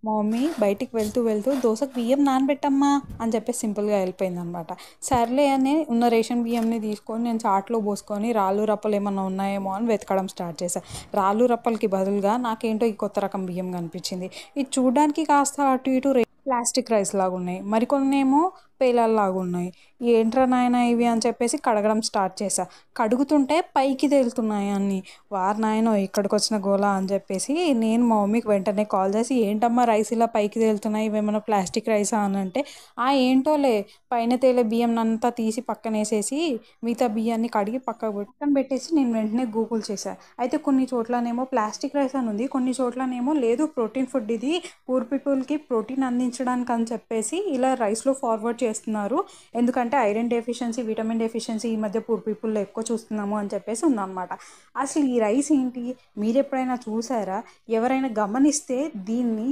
మా మమ్మీ బయటికి వెళ్తూ వెళ్తూ దోసకు బియ్యం నానబెట్టమ్మా అని చెప్పేసి సింపుల్గా వెళ్ళిపోయిందనమాట. సర్లే అని ఉన్న రేషన్ బియ్యంని తీసుకొని నేను చాట్లో పోసుకొని రాళ్ళు రప్పలు ఏమన్నా ఉన్నాయేమో అని వెతకడం స్టార్ట్ చేశాను. రాళ్ళు రప్పలకి బదులుగా నాకేంటో ఈ కొత్త రకం బియ్యం కనిపించింది. ఇది చూడడానికి కాస్త అటు ఇటు ప్లాస్టిక్ రైస్ లాగా ఉన్నాయి, మరికొన్ని ఏమో పేలాల్లాగా ఉన్నాయి. ఏంట్రా నాయన ఇవి అని చెప్పేసి కడగడం స్టార్ట్ చేశా. కడుగుతుంటే పైకి తేలుతున్నాయి అన్నీ. వారు నాయనో ఇక్కడికి వచ్చిన గోల అని చెప్పేసి నేను మా మమ్మీకి వెంటనే కాల్ చేసి, ఏంటమ్మా రైస్ ఇలా పైకి తేలుతున్నాయి, ఇవేమన్నా ప్లాస్టిక్ రైసా అని అంటే, ఏంటోలే పైన తేలే బియ్యం అంతా తీసి పక్కన వేసేసి మిగతా బియ్యాన్ని కడిగి పక్కన పెట్టేసి నేను వెంటనే గూగుల్ చేశాను. అయితే కొన్ని చోట్లనేమో ప్లాస్టిక్ రైస్ అని ఉంది, కొన్ని చోట్లనేమో లేదు ప్రోటీన్ ఫుడ్ ఇది, పూర్ పీపుల్కి ప్రోటీన్ అందించడానికి అని చెప్పేసి ఇలా రైస్లో ఫార్వర్డ్ చేస్తున్నారు, ఎందుకంటే ఐరన్ డెఫిషియన్సీ విటమిన్ డెఫిషియన్సీ ఈ మధ్య పూర్ పీపుల్లో ఎక్కువ చూస్తున్నాము అని చెప్పేసి ఉందన్నమాట. అసలు ఈ రైస్ ఏంటి, మీరు ఎప్పుడైనా చూసారా? ఎవరైనా గమనిస్తే దీన్ని